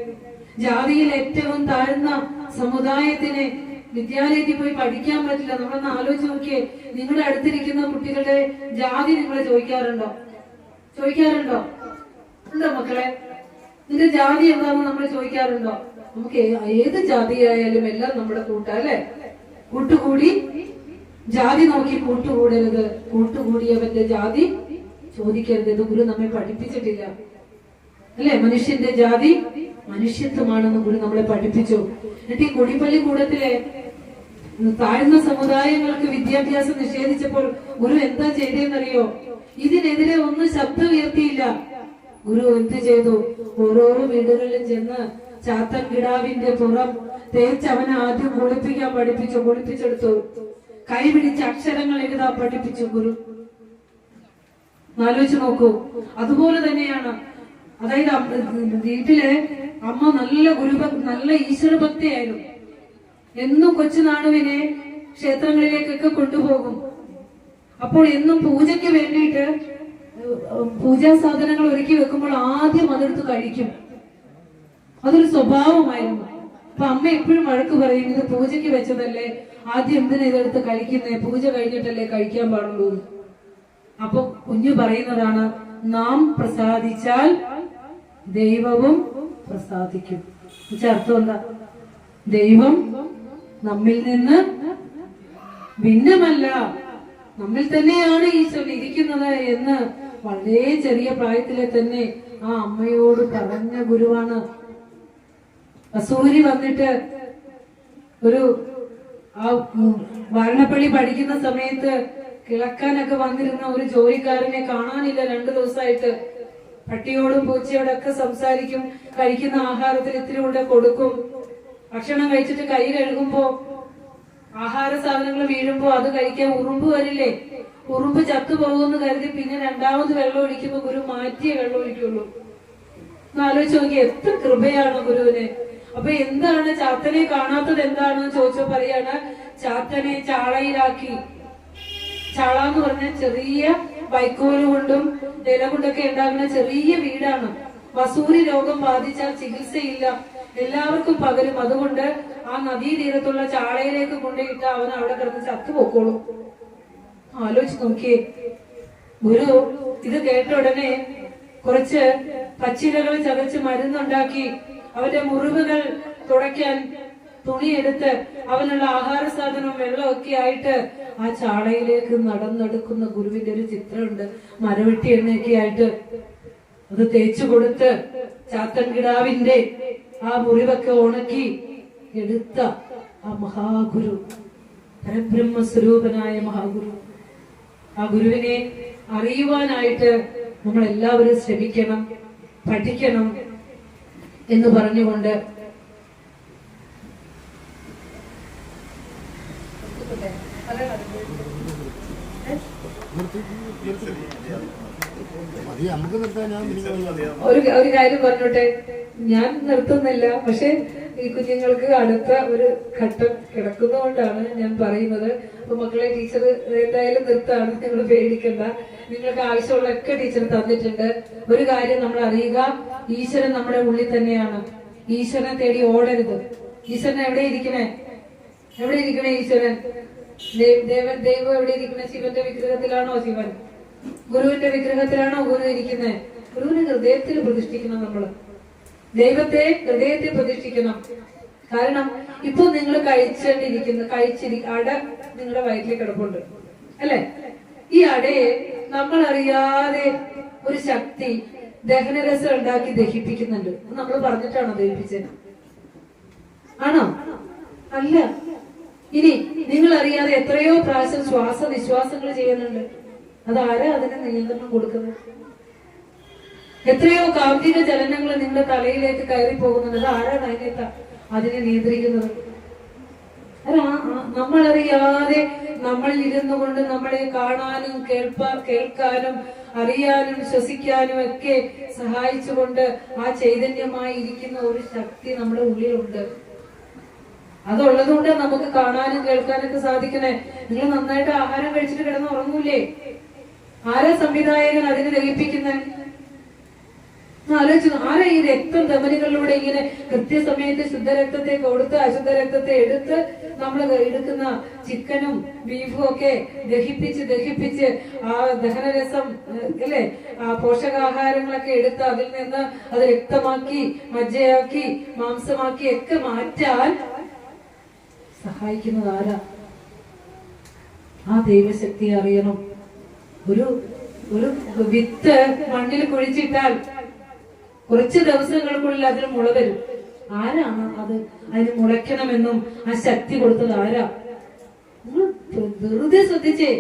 ജാതിയിൽ ഏറ്റവും താഴ്ന്ന സമുദായത്തിനെ വിദ്യാലയത്തിൽ പോയി പഠിക്കാൻ പറ്റില്ല. നമ്മളൊന്ന് ആലോചിച്ച് നോക്കിയേ. നിങ്ങളുടെ അടുത്തിരിക്കുന്ന കുട്ടികളുടെ ജാതി നിങ്ങൾ ചോദിക്കാറുണ്ടോ? ഉണ്ടോ മക്കളെ? നിന്റെ ജാതി എന്താണെന്ന് നമ്മൾ ചോദിക്കാറുണ്ടോ? നമുക്ക് ഏത് ജാതിയായാലും എല്ലാം നമ്മുടെ കൂട്ടല്ലേ. കൂട്ടുകൂടി ജാതി നോക്കി കൂട്ടുകൂടരുത്, കൂട്ടുകൂടിയവന്റെ ജാതി ചോദിക്കരുത്. ഇത് ഗുരു നമ്മെ പഠിപ്പിച്ചിട്ടില്ല അല്ലെ? മനുഷ്യന്റെ ജാതി മനുഷ്യത്വമാണെന്ന് ഗുരു നമ്മളെ പഠിപ്പിച്ചു. എന്നിട്ട് ഈ കുടിപ്പള്ളി കൂടത്തിലെ താഴ്ന്ന സമുദായങ്ങൾക്ക് വിദ്യാഭ്യാസം നിഷേധിച്ചപ്പോൾ ഗുരു എന്താ ചെയ്തതെന്നറിയോ? ഇതിനെതിരെ ഒന്നും ശബ്ദം ഉയർത്തിയില്ല. ഗുരു എന്ത് ചെയ്തു? ഓരോ വീടുകളിലും ചെന്ന് ചാത്തൻ കിടാവിന്റെ പുറം തേച്ച് അവനെ ആദ്യം കുളിപ്പിക്കാൻ പഠിപ്പിച്ചു. കുളിപ്പിച്ചെടുത്തു. കൈപിടിച്ച് അക്ഷരങ്ങൾ എഴുതാൻ പഠിപ്പിച്ചു ഗുരു. ആലോചിച്ച് നോക്കൂ. അതുപോലെ തന്നെയാണ്. അതായത് വീട്ടിലെ അമ്മ നല്ല ഈശ്വരഭക്തിയായിരുന്നു. എന്നും കൊച്ചുനാണുവിനെ ക്ഷേത്രങ്ങളിലേക്കൊക്കെ കൊണ്ടുപോകും. അപ്പോൾ എന്നും പൂജയ്ക്ക് വേണ്ടിയിട്ട് പൂജാ സാധനങ്ങൾ ഒരുക്കി വെക്കുമ്പോൾ ആദ്യം അതെടുത്ത് കഴിക്കും. അതൊരു സ്വഭാവമായിരുന്നു. അപ്പൊ അമ്മ എപ്പോഴും വഴക്ക് പറയും, ഇത് പൂജയ്ക്ക് വെച്ചതല്ലേ, ആദ്യം എന്തിനാ ഇതെടുത്ത് കഴിക്കുന്നേ, പൂജ കഴിഞ്ഞിട്ടല്ലേ കഴിക്കാൻ പാടുള്ളൂ. അപ്പൊ കുഞ്ഞു പറയുന്നതാണ്, നാം പ്രസാദിച്ചാൽ ദൈവവും പ്രസാദിക്കും. അർത്ഥം എന്താ? ദൈവം നമ്മിൽ നിന്ന് ഭിന്നമല്ല, നമ്മിൽ തന്നെയാണ് ഈശ്വരൻ ഇരിക്കുന്നത് എന്ന് വളരെ ചെറിയ പ്രായത്തിലെ തന്നെ ആ അമ്മയോട് പറഞ്ഞ ഗുരുവാണ്. അസൂരി വന്നിട്ട് ഒരു ആ വാരണപ്പള്ളി പഠിക്കുന്ന സമയത്ത് കിളക്കാനൊക്കെ വന്നിരുന്ന ഒരു ജോലിക്കാരനെ കാണാനില്ല 2 ദിവസമായിട്ട്. പട്ടിയോടും പൂച്ചയോടൊക്കെ സംസാരിക്കും, കഴിക്കുന്ന ആഹാരത്തിൽ ഇത്തിരി കൂടെ കൊടുക്കും. ഭക്ഷണം കഴിച്ചിട്ട് കൈ കഴുകുമ്പോ ആഹാര സാധനങ്ങൾ വീഴുമ്പോ അത് കഴിക്കാൻ ഉറുമ്പ് വരില്ലേ, ഉറുമ്പ് ചത്തുപോകുമെന്ന് കരുതി പിന്നെ 2ാമത് വെള്ളം ഒഴിക്കുമ്പോ ഗുരു മാറ്റിയേ വെള്ളം ഒഴിക്കുള്ളൂ. ആലോചിച്ച് നോക്കി, എത്ര കൃപയാണ് ഗുരുവിന്. അപ്പൊ എന്താണ് ചാത്തനെ കാണാത്തത് എന്താണെന്ന് ചോദിച്ചോ പറയാണ്, ചാത്തനെ ചാളയിലാക്കി. ചാള എന്ന് പറഞ്ഞാൽ ചെറിയ വൈക്കോല് കൊണ്ടും ഇല കൊണ്ടൊക്കെ ഉണ്ടാകുന്ന ചെറിയ വീടാണ്. വസൂരി രോഗം ബാധിച്ചാൽ ചികിത്സയില്ല, എല്ലാവർക്കും പകരും. അതുകൊണ്ട് ആ നദീതീരത്തുള്ള ചാളയിലേക്ക് കൊണ്ടുപോയിട്ട് അവൻ അവിടെ കിടന്ന് ചത്തുപോക്കോളും. ആലോചിച്ച് നോക്കിയേ. ഗുരു ഇത് കേട്ട ഉടനെ കുറച്ച് പച്ചിലകൾ ചതച്ച് മരുന്നുണ്ടാക്കി അവന്റെ മുറിവുകൾ തുടയ്ക്കാൻ തുണിയെടുത്ത് അവനുള്ള ആഹാര സാധനവും വെള്ളമൊക്കെ ആയിട്ട് ആ ചാളയിലേക്ക് നടന്നെടുക്കുന്ന ഗുരുവിന്റെ ഒരു ചിത്രമുണ്ട്. മരവെട്ടി എണ്ണയൊക്കെ ആയിട്ട് അത് തേച്ചു കൊടുത്ത് ചാത്തൻ കിടാവിന്റെ ആ മുറിവൊക്കെ ഉണക്കി എടുത്ത ആ മഹാഗുരു, പരബ്രഹ്മ സ്വരൂപനായ മഹാഗുരു. ആ ഗുരുവിനെ അറിയുവാനായിട്ട് നമ്മൾ എല്ലാവരും ശ്രമിക്കണം, പഠിക്കണം എന്ന് പറഞ്ഞുകൊണ്ട് ഒരു കാര്യം പറഞ്ഞോട്ടെ, ഞാൻ നിർത്തുന്നില്ല. പക്ഷെ ഈ കുഞ്ഞുങ്ങൾക്ക് അടുത്ത ഒരു ഘട്ടം കിടക്കുന്നതുകൊണ്ടാണ് ഞാൻ പറയുന്നത്. അപ്പൊ മക്കളെ, ടീച്ചർ എന്തായാലും നിർത്താണ്, നിങ്ങൾ പേടിക്കണ്ട. നിങ്ങൾക്ക് ആവശ്യമുള്ളൊക്കെ ടീച്ചർ തന്നിട്ടുണ്ട്. ഒരു കാര്യം നമ്മൾ അറിയുക, ഈശ്വരൻ നമ്മുടെ ഉള്ളിൽ തന്നെയാണ്. ഈശ്വരനെ തേടി ഓടരുത്. ഈശ്വരൻ എവിടെ ഇരിക്കണേ? എവിടെ ഇരിക്കണേ ഈശ്വരൻ? ദൈവം എവിടെ ഇരിക്കണേ? ശിവന്റെ വിഗ്രഹത്തിലാണോ ശിവൻ? ഗുരുവിന്റെ വിഗ്രഹത്തിലാണോ ഗുരു ഇരിക്കുന്നത്? ഗുരുവിനെ ഹൃദയത്തിൽ പ്രതിഷ്ഠിക്കണം. നമ്മള് ദൈവത്തെ ഹൃദയത്തിൽ പ്രതിഷ്ഠിക്കണം. കാരണം ഇപ്പൊ നിങ്ങൾ അട നിങ്ങളുടെ വയറ്റിൽ കിടപ്പുണ്ട് അല്ലെ? ഈ അടയെ നമ്മൾ അറിയാതെ ഒരു ശക്തി ദഹനരസം ഉണ്ടാക്കി ദഹിപ്പിക്കുന്നുണ്ട്. നമ്മൾ പറഞ്ഞിട്ടാണോ ദഹിപ്പിച്ചത്? ആണോ? അല്ല. ഇനി നിങ്ങൾ അറിയാതെ എത്രയോ പ്രാവശ്യം ശ്വാസ നിശ്വാസങ്ങൾ ചെയ്യുന്നുണ്ട്. അതാരാ അതിന് നിയന്ത്രണം കൊടുക്കുന്നത്? എത്രയോ കാന്തിക ചലനങ്ങൾ നിങ്ങളുടെ തലയിലേക്ക് കയറി പോകുന്നുണ്ട്. അത് ആരാണ് അതിനെ നിയന്ത്രിക്കുന്നത്? നമ്മളറിയാതെ നമ്മളിൽ ഇരുന്നു കൊണ്ട് നമ്മളെ കാണാനും കേൾക്കാനും അറിയാനും ശ്വസിക്കാനും ഒക്കെ സഹായിച്ചുകൊണ്ട് ആ ചൈതന്യമായി ഇരിക്കുന്ന ഒരു ശക്തി നമ്മുടെ ഉള്ളിലുണ്ട്. അതുള്ളത് കൊണ്ട് നമുക്ക് കാണാനും കേൾക്കാനൊക്കെ സാധിക്കണേ. നിങ്ങൾ നന്നായിട്ട് ആഹാരം കഴിച്ചിട്ട് കിടന്ന് ഉറങ്ങൂലേ? ആരാ സംവിധായകൻ അതിനെ ദഹിപ്പിക്കുന്നത്? ആലോചിച്ചു. ആരാ ഈ രക്തം ധമനികളിലൂടെ ഇങ്ങനെ കൃത്യസമയത്ത് ശുദ്ധരക്തത്തെ കൊടുത്ത് അശുദ്ധ രക്തത്തെ എടുത്ത് നമ്മൾ എടുക്കുന്ന ചിക്കനും ബീഫും ഒക്കെ ദഹിപ്പിച്ച് ആ ദഹനരസം അല്ലെ, ആ പോഷകാഹാരങ്ങളൊക്കെ എടുത്ത് അതിൽ നിന്ന് അത് രക്തമാക്കി മജ്ജയാക്കി മാംസമാക്കി ഒക്കെ മാറ്റാൻ സഹായിക്കുന്നത് ആരാ? ആ ദൈവശക്തി അറിയണം. ഒരു വിത്ത് മണ്ണിൽ കുഴിച്ചിട്ടാൽ കുറച്ച് ദിവസങ്ങൾക്കുള്ളിൽ അതിന് മുള വരും. ആരാണ് അതിന് മുളയ്ക്കണമെന്നും ആ ശക്തി കൊടുത്തത് ആരാ? നിങ്ങൾ വെറുതെ ശ്രദ്ധിച്ചേ.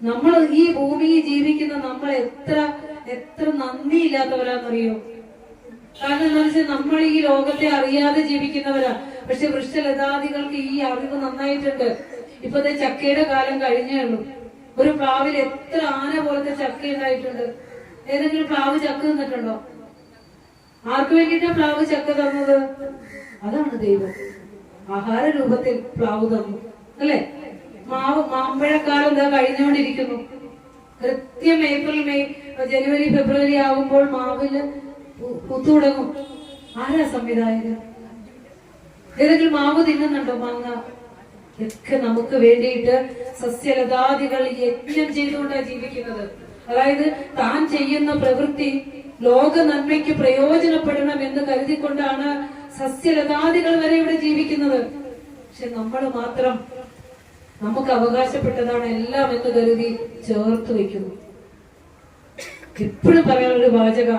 നമ്മൾ ഈ ഭൂമിയിൽ ജീവിക്കുന്ന നമ്മൾ എത്ര നന്ദിയില്ലാത്തവരാന്നറിയോ? കാരണം എന്താ വെച്ചാൽ നമ്മൾ ഈ ലോകത്തെ അറിയാതെ ജീവിക്കുന്നവരാ. പക്ഷെ വൃക്ഷലതാദികൾക്ക് ഈ അറിവ് നന്നായിട്ടുണ്ട്. ഇപ്പത്തെ ചക്കയുടെ കാലം കഴിഞ്ഞേ ഉള്ളൂ. ഒരു പ്ലാവിൽ എത്ര ആന പോലത്തെ ചക്ക ഉണ്ടായിട്ടുണ്ട്. ഏതെങ്കിലും പ്ലാവ് ചക്ക തന്നിട്ടുണ്ടോ? ആർക്ക് വേണ്ടിയിട്ടാ പ്ലാവ് ചക്ക തന്നത്? അതാണ് ദൈവം. ആഹാര രൂപത്തിൽ പ്ലാവ് തന്നു അല്ലെ? മാമ്പഴക്കാലം എന്താ കഴിഞ്ഞുകൊണ്ടിരിക്കുന്നു. കൃത്യം ഏപ്രിൽ മെയ് ജനുവരി ഫെബ്രുവരി ആകുമ്പോൾ മാവില് പുത്തുടങ്ങും. ആരാ സംവിധായകൻ? ഏതെങ്കിലും മാവ് തിന്നുന്നുണ്ടോ? മാങ്ങ ഒക്കെ നമുക്ക് വേണ്ടിയിട്ട് സസ്യലതാദികൾ യജ്ഞം ചെയ്തുകൊണ്ടാണ് ജീവിക്കുന്നത്. അതായത് താൻ ചെയ്യുന്ന പ്രവൃത്തി ലോക നന്മയ്ക്ക് പ്രയോജനപ്പെടണം എന്ന് കരുതിക്കൊണ്ടാണ് സസ്യലതാദികൾ വരെ ഇവിടെ ജീവിക്കുന്നത്. പക്ഷെ നമ്മൾ മാത്രം നമുക്ക് അവകാശപ്പെട്ടതാണ് എല്ലാം എന്ന് കരുതി ചേർത്ത് വെക്കുന്നു. എപ്പോഴും പറയാനുള്ള വാചക,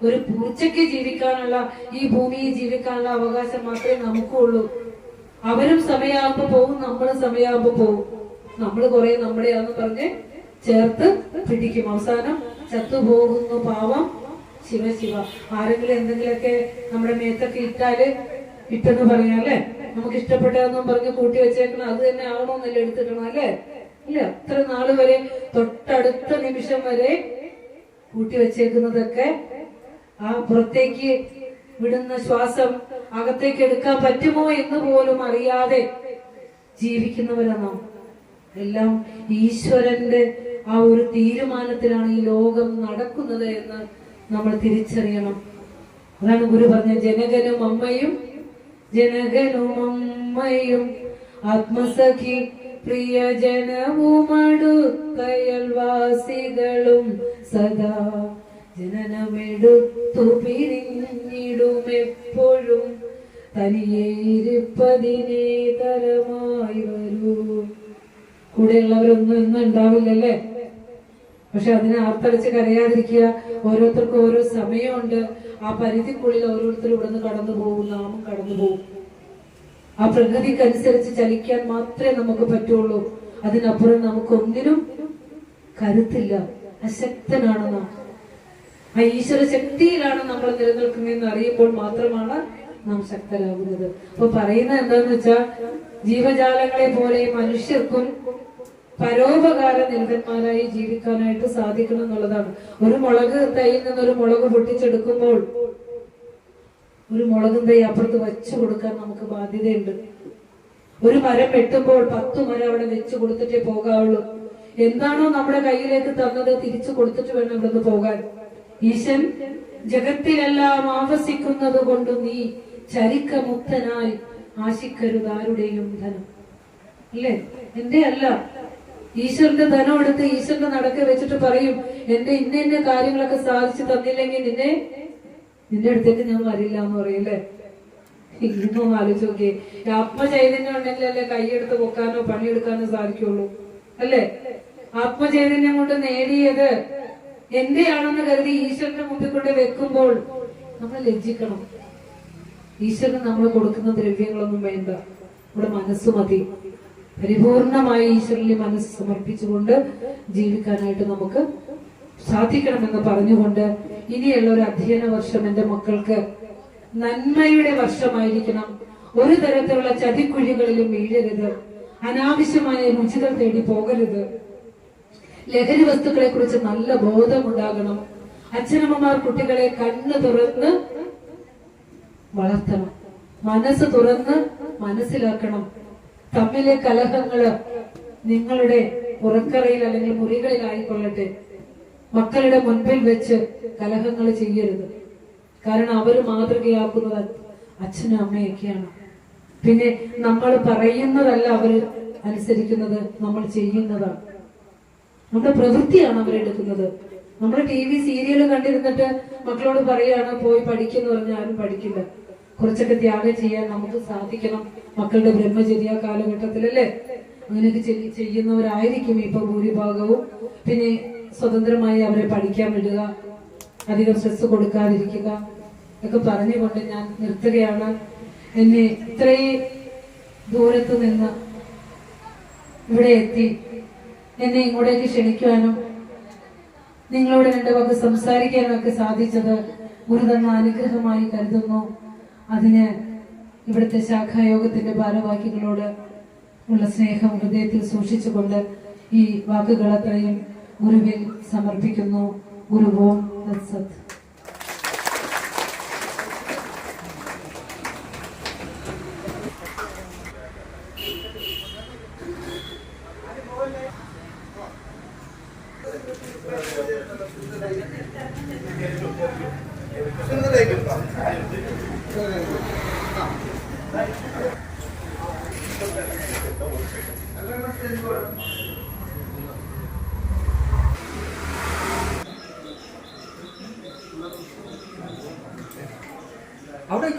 ഒരു പൂച്ചയ്ക്ക് ജീവിക്കാനുള്ള, ഈ ഭൂമിയിൽ ജീവിക്കാനുള്ള അവകാശം മാത്രമേ നമുക്കുള്ളൂ. അവരും സമയമാകുമ്പോ പോകും, നമ്മളും സമയമാകുമ്പോ പോകും. നമ്മൾ കുറെ നമ്മുടെയാന്ന് പറഞ്ഞ് ചേർത്ത് പിടിക്കും. അവസാനം ചത്തുപോകുന്നു പാവം ശിവ ശിവ. ആരെങ്കിലും എന്തെങ്കിലുമൊക്കെ നമ്മുടെ മേത്തൊക്കെ ഇട്ടെന്ന് പറയാല്ലേ, നമുക്ക് ഇഷ്ടപ്പെട്ടതെന്നും പറഞ്ഞ് കൂട്ടി വെച്ചേക്കണം, അത് തന്നെ ആവണമെന്നല്ലേ എടുത്തിടണം അല്ലേ? ഇല്ല, അത്ര നാള് വരെ തൊട്ടടുത്ത നിമിഷം വരെ കൂട്ടി വെച്ചേക്കുന്നതൊക്കെ ആ പുറത്തേക്ക് വിടുന്ന ശ്വാസം അകത്തേക്ക് എടുക്കാൻ പറ്റുമോ എന്ന് പോലും അറിയാതെ ജീവിക്കുന്നവരാണ് നാം. എല്ലാം ഈശ്വരന്റെ ആ ഒരു തീരുമാനത്തിലാണ് ഈ ലോകം നടക്കുന്നത് എന്ന് നമ്മൾ തിരിച്ചറിയണം. അതാണ് ഗുരു പറഞ്ഞ ജനകനും അമ്മയും ആത്മസഖി പ്രിയജനവുമടുത്തയൽവാസികളും സദാ ജനനമെടുത്തു പിരിഞ്ഞിടുമെപ്പോഴും തനിയെ ഇരുപ്പതിനെ തരമായി വരൂ. കൂടെയുള്ളവരൊന്നും ഇന്നും ഉണ്ടാവില്ലല്ലേ? പക്ഷെ അതിനെ ആർത്തടിച്ച് കരയാതിരിക്കുക. ഓരോരുത്തർക്കും ഓരോ സമയമുണ്ട്. ആ പരിധിക്കുള്ളിൽ ഓരോരുത്തരും ഇവിടുന്ന് കടന്നു പോകും, നാമും കടന്നു പോകും. ആ പ്രകൃതിക്കനുസരിച്ച് ചലിക്കാൻ മാത്രമേ നമുക്ക് പറ്റുള്ളൂ. അതിനപ്പുറം നമുക്കൊന്നിനും കരുത്തില്ല. അശക്തനാണ് നാം. ആ ഈശ്വര ശക്തിയിലാണ് നമ്മൾ നിലനിൽക്കുന്നതെന്ന് അറിയുമ്പോൾ മാത്രമാണ് നാം ശക്തരാകുന്നത്. അപ്പൊ പറയുന്നത് എന്താന്ന് വെച്ചാൽ, ജീവജാലങ്ങളെ പോലെ മനുഷ്യർക്കും പരോപകാര നിരതന്മാരായി ജീവിക്കാനായിട്ട് സാധിക്കണം എന്നുള്ളതാണ്. ഒരു മുളക് തൈയിൽ നിന്നൊരു മുളക് പൊട്ടിച്ചെടുക്കുമ്പോൾ ഒരു മുളകും തൈ അപ്പുറത്ത് വെച്ചു കൊടുക്കാൻ നമുക്ക് ബാധ്യതയുണ്ട്. ഒരു മരം വെട്ടുമ്പോൾ 10 മരം അവിടെ വെച്ച് കൊടുത്തിട്ടേ പോകാവുള്ളൂ. എന്താണോ നമ്മുടെ കയ്യിലേക്ക് തന്നത് തിരിച്ചു കൊടുത്തിട്ട് വേണം ഇവിടുന്ന് പോകാൻ. ഈശൻ ജഗത്തിലെല്ലാം ആവസിക്കുന്നത് കൊണ്ട് നീ ചരിക്കമുക്തനായി ആശിക്കരുതാരുടെയും ധനം. അല്ലേ? എന്റെ അല്ല, ഈശ്വരന്റെ ധനം എടുത്ത് ഈശ്വരന്റെ നടക്കെ വെച്ചിട്ട് പറയും, എന്റെ ഇന്ന കാര്യങ്ങളൊക്കെ സാധിച്ചു തന്നില്ലെങ്കിൽ നിന്റെ അടുത്തേക്ക് ഞാൻ വരില്ല എന്ന് പറയില്ലേ? ഇന്നും ആലോചിച്ച് നോക്കിയേ. ആത്മചൈതന്യം ഉണ്ടെങ്കിലല്ലേ കൈയെടുത്ത് പൊക്കാനോ പണിയെടുക്കാനോ സാധിക്കുള്ളൂ, അല്ലേ? ആത്മചൈതന്യം കൊണ്ട് നേടിയത് എന്റെ ആണെന്ന് കരുതി ഈശ്വരന്റെ മുമ്പിൽ കൊണ്ട് വെക്കുമ്പോൾ നമ്മൾ ലജ്ജിക്കണം. ഈശ്വരന് നമ്മൾ കൊടുക്കുന്ന ദ്രവ്യങ്ങളൊന്നും വേണ്ട, നമ്മുടെ മനസ്സ് മതി. പരിപൂർണമായി ഈശ്വരനിൽ മനസ്സ് സമർപ്പിച്ചുകൊണ്ട് ജീവിക്കാനായിട്ട് നമുക്ക് സാധിക്കണമെന്ന് പറഞ്ഞുകൊണ്ട്, ഇനിയുള്ള ഒരു അധ്യയന വർഷം എന്റെ മക്കൾക്ക് നന്മയുടെ വർഷമായിരിക്കണം. ഒരു തരത്തിലുള്ള ചതിക്കുഴികളിലും വീഴരുത്. അനാവശ്യമായ രുചികൾ തേടി പോകരുത്. ലഹരി വസ്തുക്കളെ കുറിച്ച് നല്ല ബോധമുണ്ടാകണം. അച്ഛനമ്മമാർ കുട്ടികളെ കണ്ണ് തുറന്ന് വളർത്തണം, മനസ്സ് തുറന്ന് മനസ്സിലാക്കണം. തമ്മിലെ കലഹങ്ങള് നിങ്ങളുടെ പുറക്കറയിൽ അല്ലെങ്കിൽ മുറികളിലായിക്കൊള്ളട്ടെ. മക്കളുടെ മുൻപിൽ വെച്ച് കലഹങ്ങൾ ചെയ്യരുത്. കാരണം അവര് മാതൃകയാക്കുന്നത് അച്ഛനും അമ്മയൊക്കെയാണ്. പിന്നെ നമ്മൾ പറയുന്നതല്ല അവര് അനുസരിക്കുന്നത്, നമ്മൾ ചെയ്യുന്നതാണ്. നമ്മുടെ പ്രവൃത്തിയാണ് അവരെടുക്കുന്നത്. നമ്മുടെ TV സീരിയൽ കണ്ടിരുന്നിട്ട് മക്കളോട് പറയാണ് പോയി പഠിക്കുന്നു പറഞ്ഞാൽ ആരും പഠിക്കില്ല. കുറച്ചൊക്കെ ത്യാഗം ചെയ്യാൻ നമുക്ക് സാധിക്കണം. മക്കളുടെ ബ്രഹ്മചര്യ കാലഘട്ടത്തിലല്ലേ അങ്ങനെയൊക്കെ ചെയ്യുന്നവരായിരിക്കും ഇപ്പൊ ഭൂരിഭാഗവും. പിന്നെ സ്വതന്ത്രമായി അവരെ പഠിക്കാൻ വിടുക, അധികം സ്ട്രെസ് കൊടുക്കാതിരിക്കുക ഒക്കെ പറഞ്ഞുകൊണ്ട് ഞാൻ നിർത്തുകയാണ്. എന്നെ ഇത്രയും ദൂരത്ത് നിന്ന് ഇവിടെ എത്തി എന്നെ ഇങ്ങോട്ടേക്ക് ക്ഷണിക്കുവാനും നിങ്ങളോട് 2 വാക്ക് സംസാരിക്കാനൊക്കെ സാധിച്ചത് ഗുരു തന്ന അനുഗ്രഹമായി കരുതുന്നു. അതിന് ഇവിടുത്തെ ശാഖായോഗത്തിന്റെ ഭാരവാഹികളോട് ഉള്ള സ്നേഹം ഹൃദയത്തിൽ സൂക്ഷിച്ചുകൊണ്ട് ഈ വാക്കുകൾ അത്രയും ഗുരുവിൽ സമർപ്പിക്കുന്നു. ഗുരുവോം തത്സത്. അവിടെ